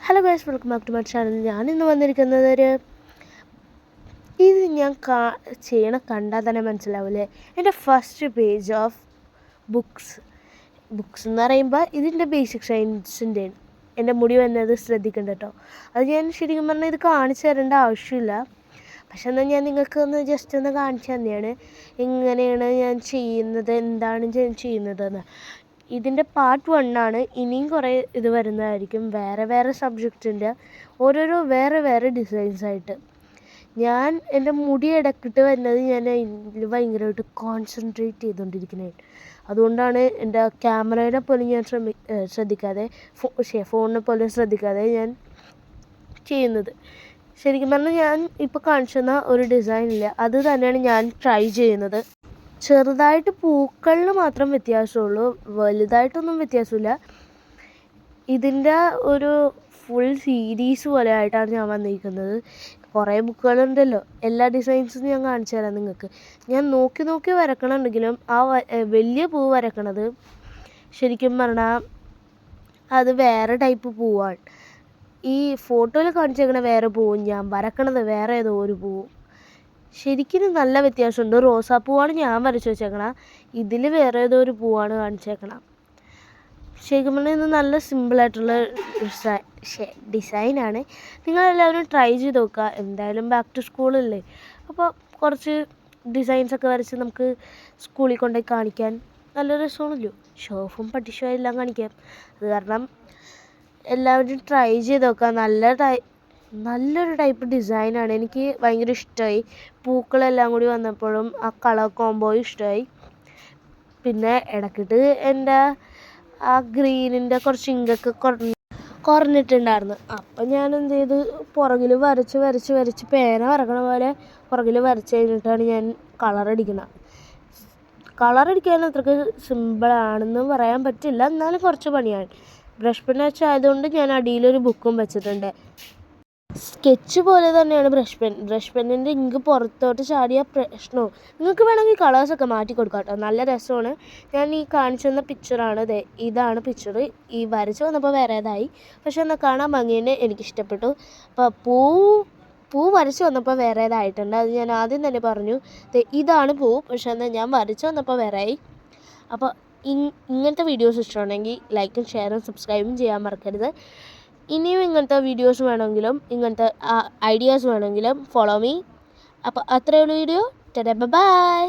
Hello guys, welcome back to my channel. ഞാനിന്ന് വന്നിരിക്കുന്നത് ഇത് ഞാൻ കണ്ടാൽ തന്നെ മനസ്സിലാവില്ലേ, എൻ്റെ ഫസ്റ്റ് പേജ് ഓഫ് ബുക്സ് എന്ന് പറയുമ്പോൾ ഇതിൻ്റെ ബേസിക് സയൻസിൻ്റെ എൻ്റെ മുടി വന്നത് ശ്രദ്ധിക്കണ്ട കേട്ടോ. അത് ഞാൻ ശരിക്കും പറഞ്ഞാൽ ഇത് കാണിച്ചു തരേണ്ട ആവശ്യമില്ല, പക്ഷെ എന്നാൽ ഞാൻ നിങ്ങൾക്കൊന്ന് ജസ്റ്റ് ഒന്ന് കാണിച്ചു തന്നെയാണ് എങ്ങനെയാണ് ഞാൻ ചെയ്യുന്നത്, എന്താണ് ഞാൻ ചെയ്യുന്നതെന്ന്. ഇതിൻ്റെ പാർട്ട് 1 ആണ്. ഇനിയും കുറേ ഇത് വരുന്നതായിരിക്കും, വേറെ സബ്ജക്റ്റിൻ്റെ ഓരോരോ വേറെ ഡിസൈൻസായിട്ട്. ഞാൻ എൻ്റെ മുടി ഇടക്കിട്ട് വരുന്നത് ഞാൻ അതിൽ ഭയങ്കരമായിട്ട് കോൺസെൻട്രേറ്റ് ചെയ്തുകൊണ്ടിരിക്കുന്നത്. അതുകൊണ്ടാണ് എൻ്റെ ക്യാമറയുടെ പോലും ഞാൻ ശ്രദ്ധിക്കാതെ ഫോണിനെ പോലും ശ്രദ്ധിക്കാതെ ഞാൻ ചെയ്യുന്നത്. ശരിക്കും പറഞ്ഞാൽ ഞാൻ ഇപ്പോൾ കാണിച്ചു തന്ന ഒരു ഡിസൈനില്ല, അത് തന്നെയാണ് ഞാൻ ട്രൈ ചെയ്യുന്നത്. ചെറുതായിട്ട് പൂക്കളിൽ മാത്രം വ്യത്യാസമുള്ളൂ, വലുതായിട്ടൊന്നും വ്യത്യാസമില്ല. ഇതിൻ്റെ ഒരു ഫുൾ സീരീസ് പോലെ ആയിട്ടാണ് ഞാൻ വന്നിരിക്കുന്നത്. കുറേ ബുക്കുകളുണ്ടല്ലോ, എല്ലാ ഡിസൈൻസും ഞാൻ കാണിച്ചു തരാം നിങ്ങൾക്ക്. ഞാൻ നോക്കി വരക്കണമെങ്കിലും ആ വലിയ പൂ വരക്കണത് ശരിക്കും പറഞ്ഞാൽ അത് വേറെ ടൈപ്പ് പൂവാണ്. ഈ ഫോട്ടോയിൽ കാണിച്ചേക്കണ വേറെ പൂവും ഞാൻ വരക്കണത് വേറെ ഏതോ ഒരു പൂവും. ശരിക്കും നല്ല വ്യത്യാസമുണ്ട്. റോസാപ്പൂവാണ് ഞാൻ വരച്ച് വെച്ചേക്കണം, ഇതിൽ വേറെ ഏതോ ഒരു പൂവാണ് കാണിച്ചേക്കണം. ശരിക്കും പറഞ്ഞാൽ ഇത് നല്ല സിമ്പിളായിട്ടുള്ള ഡിസൈനാണ്. നിങ്ങളെല്ലാവരും ട്രൈ ചെയ്ത് നോക്കുക. എന്തായാലും ബാക്ക് ടു സ്കൂളല്ലേ, അപ്പോൾ കുറച്ച് ഡിസൈൻസൊക്കെ വരച്ച് നമുക്ക് സ്കൂളിൽ കൊണ്ടുപോയി കാണിക്കാൻ നല്ല രസമാണല്ലോ. ഷോഫും പട്ടിഷോ എല്ലാം കാണിക്കാം. അത് കാരണം എല്ലാവരും ട്രൈ ചെയ്ത് നോക്കുക. നല്ലൊരു ടൈപ്പ് ഡിസൈനാണ്, എനിക്ക് ഭയങ്കര ഇഷ്ടമായി. പൂക്കളെല്ലാം കൂടി വന്നപ്പോഴും ആ കളർ കോംബോയും ഇഷ്ടമായി. പിന്നെ ഇടയ്ക്കിട്ട് എൻ്റെ ആ ഗ്രീനിൻ്റെ കുറച്ച് ഇങ്കൊക്കെ കുറഞ്ഞിട്ടുണ്ടായിരുന്നു. അപ്പം ഞാൻ എന്ത് ചെയ്ത് പുറകിൽ വരച്ച് പേന വരക്കണ പോലെ പുറകിൽ വരച്ച് കഴിഞ്ഞിട്ടാണ് ഞാൻ കളറടിക്കുന്നത്. കളറടിക്കാൻ അത്രയ്ക്ക് സിമ്പിളാണെന്ന് പറയാൻ പറ്റില്ല, എന്നാലും കുറച്ച് പണിയാണ്. ബ്രഷ് പെൻ വെച്ചായതുകൊണ്ട് ഞാൻ അടിയിലൊരു ബുക്കും വെച്ചിട്ടുണ്ട്. സ്കെച്ച് പോലെ തന്നെയാണ് ബ്രഷ് പെന്നിൻ്റെ ഇങ്ക് പുറത്തോട്ട് ചാടിയ പ്രശ്നവും. നിങ്ങൾക്ക് വേണമെങ്കിൽ കളേഴ്സൊക്കെ മാറ്റി കൊടുക്കാം കേട്ടോ, നല്ല രസമാണ്. ഞാൻ ഈ കാണിച്ചു തന്ന പിക്ചറാണ്, ഇതാണ് പിക്ചർ. ഈ വരച്ച് വന്നപ്പോൾ വേറേതായി, പക്ഷെ എന്നാൽ കാണാൻ ഭംഗിയുണ്ട്, എനിക്കിഷ്ടപ്പെട്ടു. അപ്പോൾ പൂ വരച്ച് വന്നപ്പോൾ വേറേതായിട്ടുണ്ട്, അത് ഞാൻ ആദ്യം തന്നെ പറഞ്ഞു. ഇതാണ് പൂ, പക്ഷെ എന്നാൽ ഞാൻ വരച്ച് വന്നപ്പോൾ വേറെയായി. അപ്പോൾ ഇങ്ങനത്തെ വീഡിയോസ് ഇഷ്ടമുണ്ടെങ്കിൽ ലൈക്കും ഷെയറും സബ്സ്ക്രൈബും ചെയ്യാൻ മറക്കരുത്. ഇനിയും ഇങ്ങനത്തെ വീഡിയോസ് വേണമെങ്കിലും ഇങ്ങനത്തെ ഐഡിയാസ് വേണമെങ്കിലും ഫോളോ മീ. അപ്പോൾ അത്രയേ ഉള്ളൂ വീഡിയോ. ബൈ.